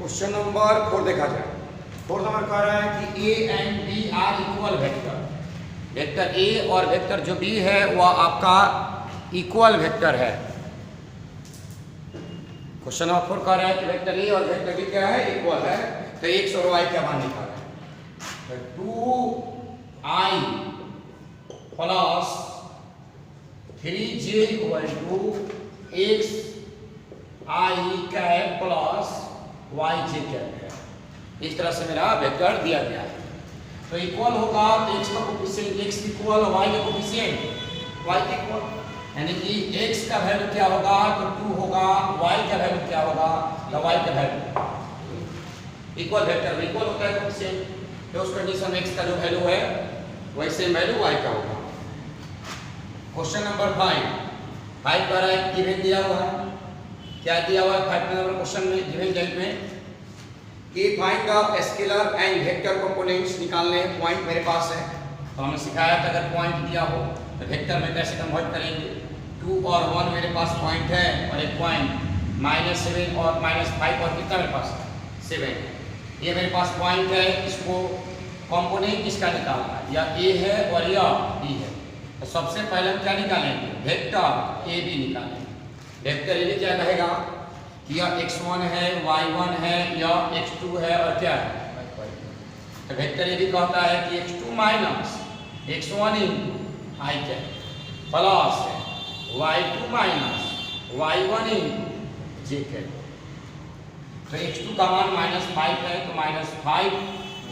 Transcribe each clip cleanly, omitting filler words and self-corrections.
Question number 4 देखा जाए। 4 number कह रहा है कि A and B are equal vector. Vector A और वेक्टर जो बी है वह आपका इक्वल वेक्टर है। क्वेश्चन नंबर 4 कह रहा है कि वेक्टर ए और वेक्टर बी क्या है, इक्वल है। तो एक्स और वाई क्या मान निकाला है, तो 2i plus 3j equal to X I cap plus Y J cap है। इस तरह से मेरा वेक्टर दिया गया है। तो इक्वल होगा तो x का कोफिशिएंट x इक्वल y का कोफिशिएंट y के इक्वल, यानी कि x का वैल्यू क्या होगा तो 2 होगा, y का वैल्यू क्या होगा तो y का वैल्यू इक्वल वेक्टर में इक्वल होता है कोफिशिएंट। तो उस कंडीशन में x का जो वैल्यू है वैसे वैल्यू y का होगा। क्वेश्चन नंबर 5 कर रहा है गिवन दिया हुआ है। क्या दिया हुआ है 5 नंबर क्वेश्चन में गिवन डेट में कि find the scalar and vector components निकालने हैं। पॉइंट मेरे पास है तो हमने सिखाया था अगर पॉइंट दिया हो तो वेक्टर में कैसे कन्वर्ट करेंगे। 2 और 1 मेरे पास पॉइंट है और एक पॉइंट -7 और -5 और कितना मेरे पास 7 है। ये मेरे पास पॉइंट है, इसको कंपोनेंट किसका निकालना है, या ए है और या बी है। तो सबसे पहले हम क्या निकालेंगे, वेक्टर ए बी निकालेंगे। वेक्टर ए बी क्या कहेगा कि यह x1 है, y1 है या x2 है और क्या है। तो वेक्टर ए बी कहता है कि x2 minus x1 into I cap plus y2 minus y1 into J cap. तो x2 का मान -5 है तो -5,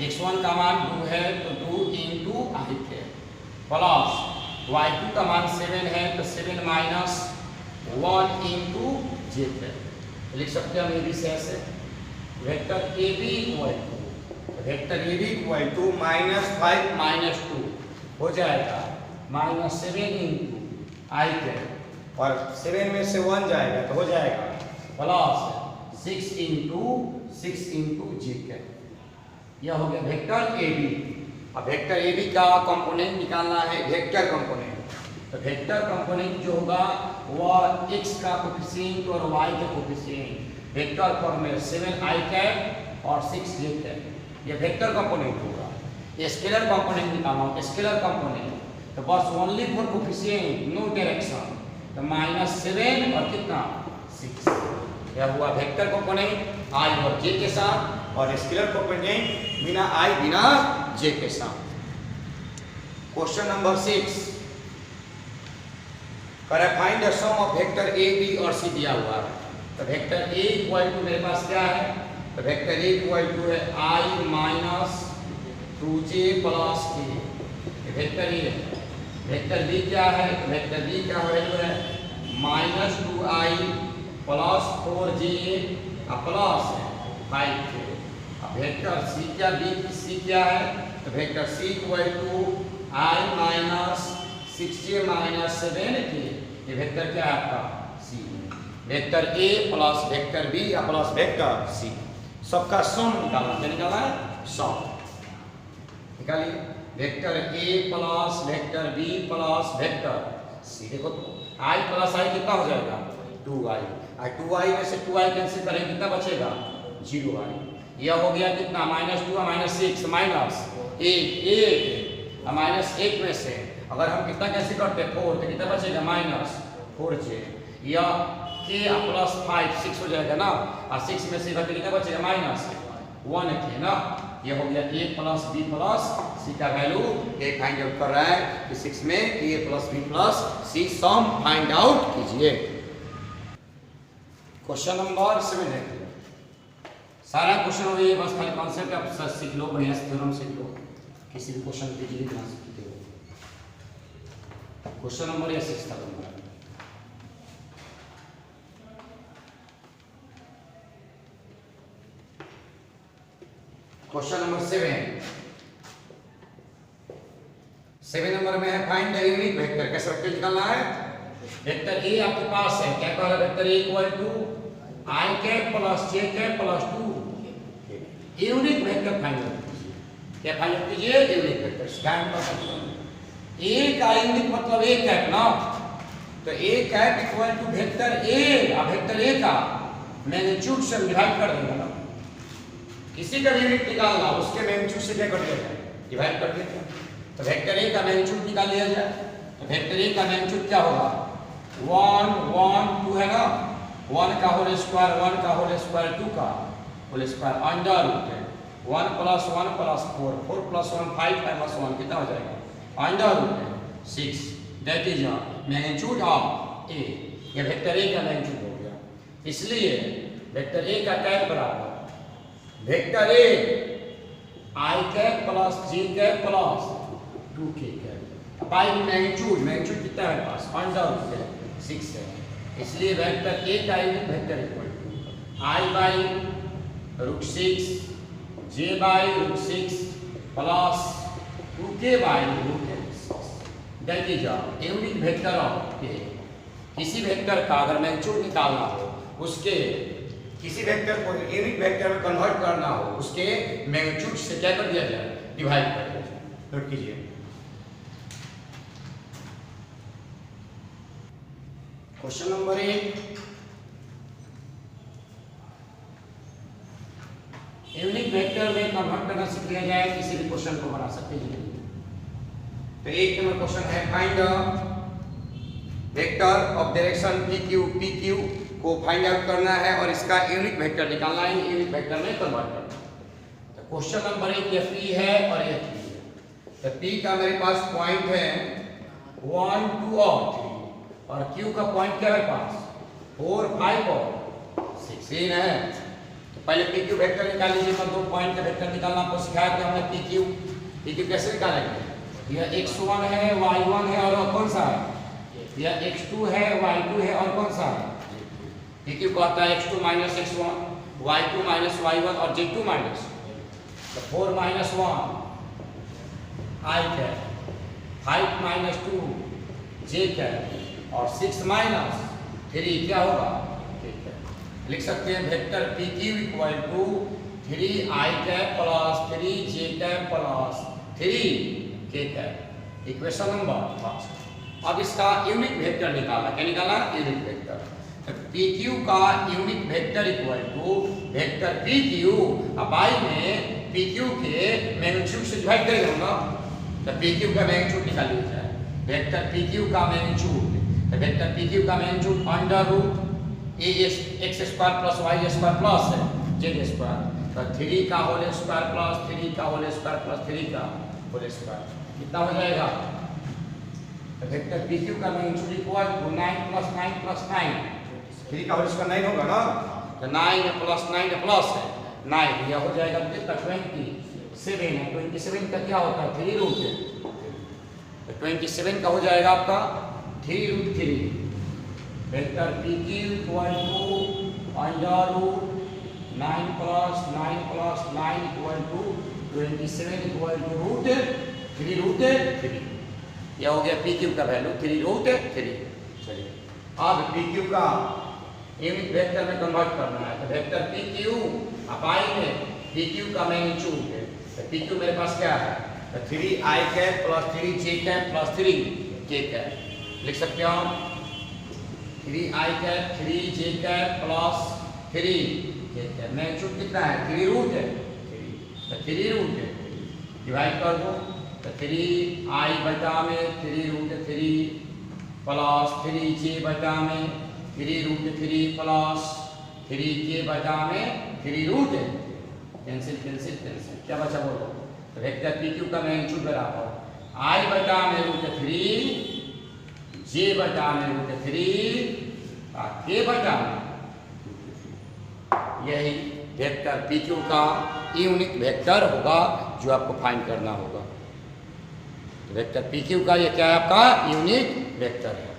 x1 का मान 2 है तो 2 into I cap plus y2 का मान 7 है तो 7 माइनस 1 इंटू जे कैप। लिख सकते हैं हम ए बी से ऐसे, vector A B equal to -5 -2 हो जाएगा -7 इंटू आई कैप और 7 में से 1 जाएगा तो हो जाएगा प्लस 6 इंटू जे कैप। यह हो गया वेक्टर ए बी। अब वेक्टर ए बी का कंपोनेंट निकालना है, वेक्टर कंपोनेंट। तो वेक्टर कंपोनेंट जो होगा वह x का कोफिशिएंट और y का कोफिशिएंट वेक्टर फॉर्म में 7i कैप और 6j कैप, ये वेक्टर कंपोनेंट होगा। ये स्केलर कंपोनेंट निकालना हो, स्केलर कंपोनेंट तो बस only for coefficient no direction, तो -7 और कितना 6। यह हुआ वेक्टर कंपोनेंट i और j के साथ, और स्केलर कंपोनेंट बिना i बिना j के साथ। Question number 6 find the sum of vector A B और सी दिया हुआ है। तो वेक्टर ए इक्वल टू मेरे पास क्या है, तो वेक्टर ए इक्वल टू है i minus 2j plus k। Vector A है। वेक्टर बी क्या है, वेक्टर बी का वैल्यू है -2i plus 4j plus 5k। अब वेक्टर सी क्या, बी सी क्या है, तो vector C equal to i minus 6j minus 7k। ये वेक्टर क्या है आपका C. Vector A plus vector B या प्लस वेक्टर सी, सबका सम निकालना। क्या निकालना है, सम निकालिए। Vector A plus vector B plus vector C. देखो तो i प्लस i कितना हो जाएगा 2i, और 2i में से 2i कैंसिल करेंगे कितना बचेगा 0i। यह हो गया कितना -2 -6 माइनस 1 -1 में से अगर हम कितना कैसे करते हैं 4 तो कितना बचेगा -4j, या k प्लस 5 6 हो जाएगा ना, और 6 में से घटे कितना बचेगा -1k ना। ये हो गया a plus b plus c का वैल्यू ये फाइंड आउट कर रहा है कि 6 में a plus b plus c sum find out कीजिए। क्वेश्चन नंबर 7 है। सारा क्वेश्चन हो गया, बस खाली कॉन्सेप्ट आप सीख लो, बढ़िया से थ्योरम सीख लो, किसी भी क्वेश्चन की इजीली बना सकते हो। क्वेश्चन नंबर 6 था तुम्हारा। क्वेश्चन नंबर 7 नंबर में है फाइंड द यूनिक वेक्टर। कैसे वेक्टर निकालना है, वेक्टर ए आपके पास है, क्या कह रहा है, vector A equal to I cap plus J cap plus 2। Unique vector find कीजिए। क्या फाइंड कीजिए, यूनिक वेक्टर। स्कैन कर सकते हैं ए का यूनिक मतलब ए कैप ना, तो A cap equal to vector A, अब वेक्टर ए का मैग्नीट्यूड से डिवाइड कर देंगे ना, किसी का भी यूनिट निकालना उसके मैग्नीट्यूड से क्या कर दिया जाए, डिवाइड कर दिया जाए। तो वेक्टर ए का मैग्नीट्यूड निकाल लिया जाए। तो वेक्टर ए का मैग्नीट्यूड क्या होगा, 1 1 2 है ना, 1 का होल स्क्वायर 1 का होल स्क्वायर 2 का होल स्क्वायर अंडर रूट है 1 + 1 + 4 4 + 1 5 - 1 कितना हो जाएगा, अंडर रूट है 6। दैट इज मैग्नीट्यूड ऑफ ए। ये वेक्टर ए का मैग्नीट्यूड हो गया। इसलिए वेक्टर ए का कैप बराबर vector A I cap plus J cap plus 2k cap by magnitude कितना है पास, अंडर रूट है 6 है। इसलिए वेक्टर ए का unit vector equal to I by root 6 J by root 6 plus 2k by root 6। That is unit vector of A. किसी vector का अगर magnitude निकालना हो, उसके किसी वेक्टर को यूनिट वेक्टर में कन्वर्ट करना हो, उसके मैग्नीट्यूड से क्या कर दिया जाए, डिवाइड कर दिया जाए। नोट कीजिए। क्वेश्चन नंबर 1, यूनिट वेक्टर में कन्वर्ट करना सीख लिया जाए, किसी भी क्वेश्चन को बना सकते हैं। तो 1 नंबर क्वेश्चन है, find vector of direction PQ को फाइंड आउट करना है और इसका यूनिट वेक्टर निकालना है, यूनिट वेक्टर में कन्वर्ट करना है। तो क्वेश्चन नंबर 1 ये P है और ये Q है। तो P का मेरे पास पॉइंट है 1 2 और 3 और Q का पॉइंट क्या है मेरे पास 4 5 और 16 है। तो पहले PQ वेक्टर निकाल लीजिए। मैं 2 पॉइंट का वेक्टर निकालना आपको सिखाया था हमने। PQ कैसे निकालेंगे, यह x1 है y1 है और कौन सा है, यह x2 है y2 है और कौन सा है, PQ कहता है x2 - x1 y2 - y1 और z2 माइनस, तो 4 - 1 I कैप 5 - 2 j कैप और 6 - 3 क्या होगा, लिख सकते हैं vector PQ = 3I cap plus 3j cap plus 3k cap. Equation number 5। अब इसका यूनिट वेक्टर निकालना, क्या निकालना, यूनिट वेक्टर। PQ का unit vector equal to vector PQ by में PQ के मैग्नीट्यूड से डिवाइड करेंगे हम ना। तो PQ का मैग्नीट्यूड निकाल लिया जाए। वेक्टर PQ का मैग्नीट्यूड, तो वेक्टर PQ का magnitude under root x² + y² plus z², तो 3 का होल स्क्वायर प्लस 3 का होल स्क्वायर प्लस 3 का होल स्क्वायर कितना हो जाएगा। तो वेक्टर PQ का मैग्नीट्यूड इक्वल टू 9 + 9 + 9, 3 का होल स्क्वायर 9 होगा ना, तो 9 + 9 प्लस 9 यह हो जाएगा कितना 27 है। 27 का क्या होता है 3 रूट है, तो 27 का हो जाएगा आपका 3√3। Vector PQ = under root 9 + 9 + 9 = 27 = √3। यह हो गया PQ का वैल्यू 3√3। चलिए अब PQ का यूनिट वेक्टर में कन्वर्ट करना है। तो वेक्टर PQ अपाई में PQ का मैग्नीट्यूड है। तो PQ मेरे पास क्या है, तो 3I cap plus 3j cap plus 3k cap लिख सकते हो हम। 3I cap 3j cap plus 3k cap magnitude कितना है 3√3 है, तो 3√3 डिवाइड कर दो। तो 3I बटा में 3√3 प्लस 3j बटा में 3√3 प्लस 3k बटा में 3√3 कैंसिल कैंसिल कैंसिल, क्या बचा बोलो। तो वेक्टर PQ का मैग्नीट्यूड बराबर I बटा में √3 j बटा में √3 और k बटा में, यही वेक्टर PQ का यूनिट वेक्टर होगा जो आपको फाइंड करना होगा। तो वेक्टर PQ का ये क्या है, आपका यूनिट वेक्टर है।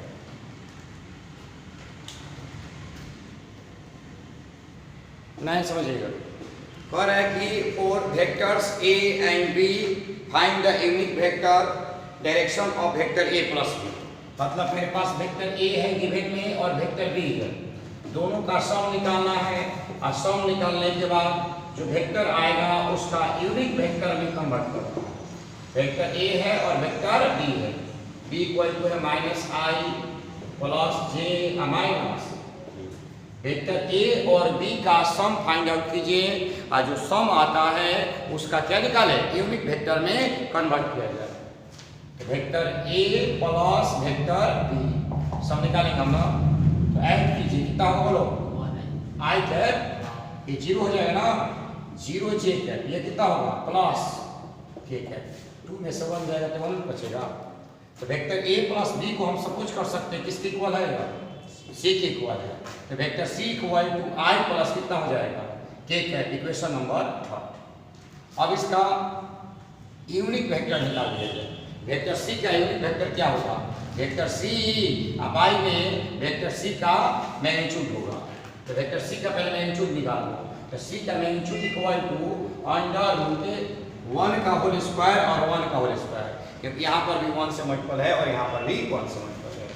नहीं समझिएगा, कह रहा है कि for vectors A and B find the unit vector direction of vector A plus B। मतलब मेरे पास वेक्टर A है गिवन में और वेक्टर B है, दोनों का सम निकालना है और सम निकालने के बाद जो वेक्टर आएगा उसका यूनिट वेक्टर में कन्वर्ट करना है। वेक्टर A है और वेक्टर B है। B = -I + j minus vector A और बी का सम फाइंड आउट कीजिए और जो सम आता है उसका क्या निकाले, यूनिट वेक्टर में कन्वर्ट किया जाए। तो vector A plus vector B sum निकालेंगे हम लोग। तो ऐड कीजिए, कितना होगा बोलो, आई कैप ये 0 हो जाएगा ना, 0 जे कैप ये कितना होगा प्लस के कैप, 2 में से 1 जाएगा तो 1 बचेगा। तो वेक्टर ए प्लस बी को हम सपोज कर सकते हैं किसके इक्वल है, सी के इक्वल है। तो vector C equal to I plus कितना हो जाएगा के कैप, इक्वेशन नंबर 3। अब इसका यूनिट वेक्टर निकाल दिया जाए। वेक्टर सी का यूनिट वेक्टर क्या होगा, वेक्टर सी अब आई में वेक्टर सी का मैग्नीट्यूड होगा। तो वेक्टर सी का पहले मैग्नीट्यूड निकाल लो। तो सी का magnitude equal to under root 1 का होल स्क्वायर और 1 का होल स्क्वायर, क्योंकि यहाँ पर भी 1 से मल्टीपल है और यहाँ पर भी 1 से मल्टीपल है।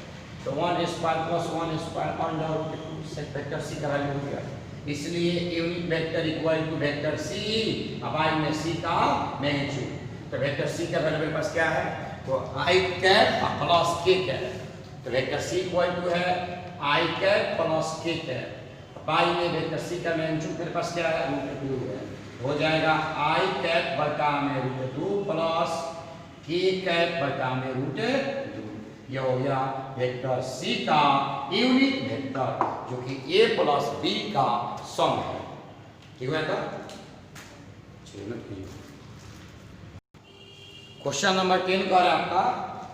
तो 1 square plus 1 square under root 2 से वेक्टर सी का वैल्यू हो गया। इसलिए unit vector equal to vector C अब आई में सी का मैग्नीट्यूड। तो वेक्टर सी का वैल्यू मेरे पास क्या है, तो आई कैप प्लस के कैप। तो वेक्टर सी इक्वल टू है आई कैप प्लस के कैप। अब आई में वेक्टर सी का मैग्नीट्यूड मेरे पास क्या है, रूट 2 है, हो जाएगा आई कैप बटा में रूट 2 प्लस के कैप बटा में रूट 2। यह हो गया वेक्टर सी का यूनिट वेक्टर जो कि ए प्लस बी का सम है। ठीक है, क्वेश्चन नंबर 10 का है आपका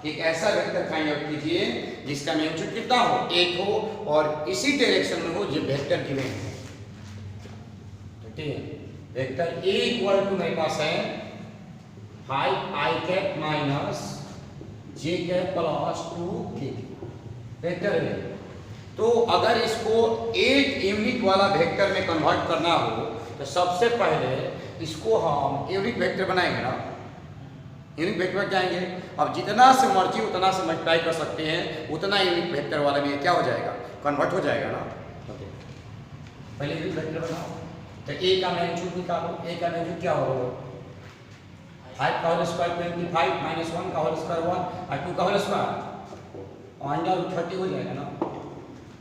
कि एक ऐसा वेक्टर फाइंड आउट कीजिए जिसका मैग्नीट्यूड कितना हो, 1 हो और इसी डायरेक्शन में हो जो वेक्टर गिवन है। ठीक है, वेक्टर ए इक्वल टू मेरे पास है 5 I cap minus J cap plus 2 के वेक्टर है। तो अगर इसको एक यूनिट वाला वेक्टर में कन्वर्ट करना हो तो सबसे पहले इसको हम यूनिट वेक्टर बनाएंगे ना, यूनिट वेक्टर जाएंगे। अब जितना से मर्जी उतना से मल्टीप्लाई कर सकते हैं, उतना यूनिट वेक्टर वाला में क्या हो जाएगा, कन्वर्ट हो जाएगा ना। पहले यूनिट वेक्टर बनाओ। तो ए का मैग्नीट्यूड निकालो। ए का मैग्नीट्यूड क्या होगा, 5 का होल स्क्वायर 25 माइनस 1 का होल स्क्वायर 1 और 2 का होल स्क्वायर अंडर रूट 30 हो जाएगा ना।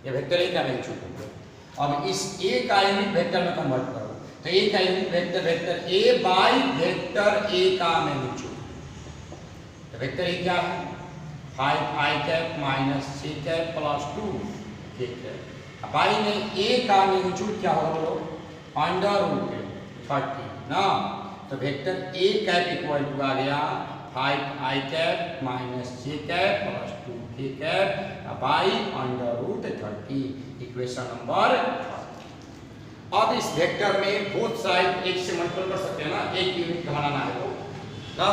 ये वेक्टर ए का मैग्नीट्यूड होगा। अब इस ए का यूनिट वेक्टर में कन्वर्ट करो। तो ए का unit vector vector A by vector A का मैग्नीट्यूड। तो वेक्टर ए क्या है, 5 I cap minus C cap plus 2 K cap. अब आई में ए का मैग्नीट्यूड क्या होगा, अंडर रूट 30 ना। तो vector A cap equal to आ गया 5 I cap minus J cap plus 2 K cap by under root 30, equation number. अब इस वेक्टर में बोथ साइड एक से मल्टीपल कर सकते हैं ना, एक यूनिट का बनाना है तो ना,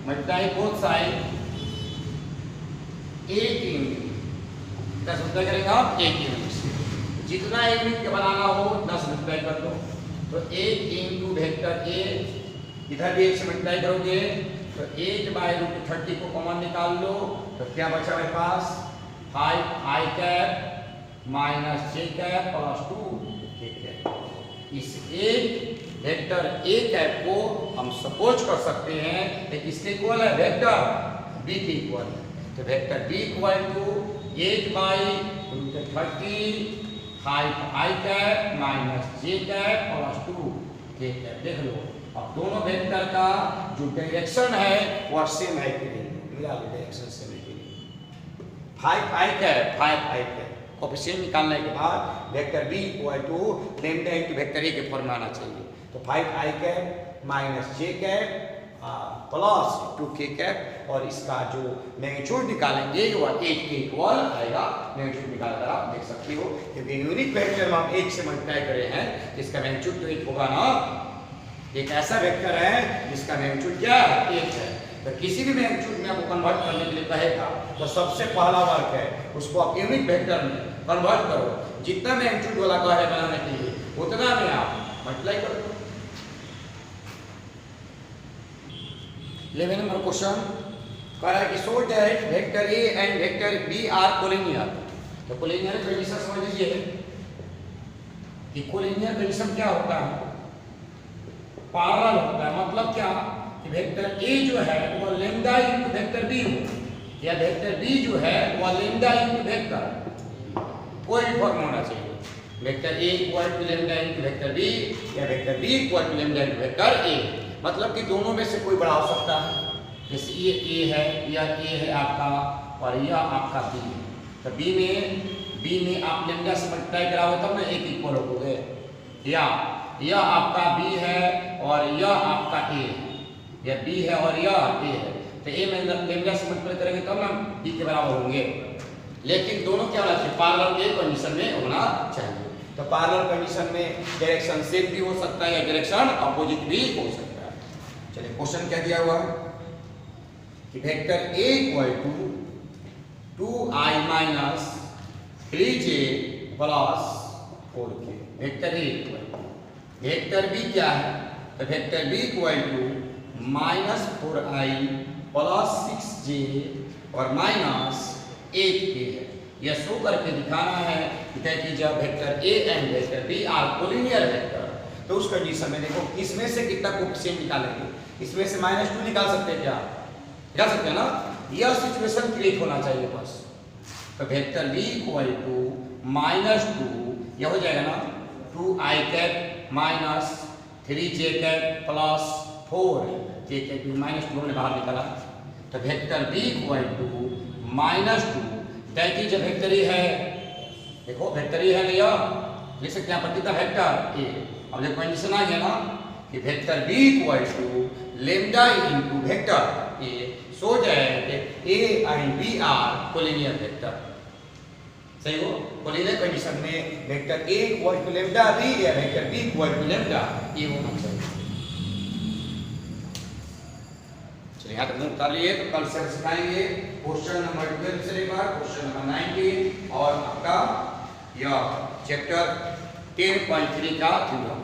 मल्टीप्लाई बोथ साइड एक यूनिट। क्या मल्टीप्लाई करेंगे आप, एक यूनिट से। जितना यूनिट का बनाना हो 10 मल्टीप्लाई कर दो। तो 1 इंटू वेक्टर ए, इधर भी 1 से मल्टीप्लाई करोगे तो 8 बाई रूट 30 को कॉमन निकाल लो। तो क्या बचा मेरे पास, 5 I cap minus J cap plus 2 K cap. इस एक वेक्टर ए कैप को हम सपोज कर सकते हैं कि किसके इक्वल है, वेक्टर बी के इक्वल है। तो vector B equal to 8 by root 30 5 I cap minus J cap plus 2 K cap. देख लो अब दोनों वेक्टर का जो डायरेक्शन है वह सेम है कि नहीं, मिला लो डायरेक्शन सेम है कि नहीं। 5 I cap 5 I cap coefficient निकालने के बाद vector B equal to lambda into vector A के फॉर्म में आना चाहिए। तो 5 I cap minus J cap plus 2 K cap और इसका जो मैग्नीट्यूड निकालेंगे वह 8 के इक्वल आएगा। मैग्नीट्यूड निकालकर आप देख सकते हो क्योंकि यूनिट वेक्टर में हम 1 से मल्टीप्लाई करे हैं, इसका मैग्नीट्यूड तो 1 होगा ना। एक ऐसा वेक्टर है जिसका मैग्नीट्यूड क्या है, 1 है। तो किसी भी मैग्नीट्यूड में आपको कन्वर्ट करने के लिए कहेगा तो सबसे पहला वर्क है उसको आप यूनिट वेक्टर में कन्वर्ट करो। जितना मैग्नीट्यूड वाला कहे बनाने के लिए उतना में आप मल्टीप्लाई कर दो। 11 नंबर क्वेश्चन कह रहा है कि so that vector A and vector B are collinear. तो कोलिनियर कंडीशन समझ लीजिए कि कोलिनियर कंडीशन क्या होता है, पैरेलल होता है। मतलब क्या कि वेक्टर ए जो है वो लैम्डा इनटू वेक्टर बी हो। या वेक्टर बी जो है वो लेमडा इंटू वेक्टर, कोई फर्क होना चाहिए, vector A equal to lambda into vector B या vector B equal to lambda into vector A, मतलब कि दोनों में से कोई बड़ा हो सकता है। जैसे ये ए है, यह ए है आपका और यह आपका बी है, तो बी में आप लेमडा से मल्टीप्लाई कराओगे तब ना एक इक्वल होगे, या यह आपका बी है और यह आपका ए है, यह बी है और यह ए है, तो ए में लेमडा से मल्टीप्लाई करेंगे तब ना बी के बराबर होंगे। लेकिन दोनों क्या होना चाहिए, पैरेलल के कंडीशन में होना चाहिए। तो पैरेलल कंडीशन में डायरेक्शन सेम भी हो सकता है या डायरेक्शन अपोजिट भी हो सकता है। चलिए क्वेश्चन क्या दिया हुआ है कि vector A equal to 2i minus 3j plus 4k, vector A equal to, vector B क्या है, तो vector B equal to minus 4i plus 6j और माइनस 8k है। यह शो करके दिखाना है कि जब vector A and vector B are collinear vector, तो उस कंडीशन में देखो किसमें से कितना कोएफिशिएंट निकालेंगे, इसमें से -2 निकाल सकते हैं क्या, निकाल सकते हैं ना, यह सिचुएशन क्रिएट होना चाहिए बस। तो वेक्टर बी इक्वल टू -2, यह हो जाएगा ना 2i cap minus 3j cap plus 4k cap, -2 ने बाहर निकाला, तो vector B equal to -2 that is vector A है, देखो वेक्टर ए है ना, यह लिख सकते हैं प्रतिता वेक्टर ए। अब जब कंडीशन आ गया ना कि vector B equal to lambda into vector A, so जाए A and B are collinear vector, सही हो। कोलिनियर कंडीशन में vector A equal to lambda B या vector B equal to lambda A होना चाहिए। चलिए यहाँ तक नोट कर लिए, तो कल से सिखाएंगे क्वेश्चन नंबर 12 से लेकर क्वेश्चन नंबर 19 और आपका यह चैप्टर 10.3 का थ्योरम।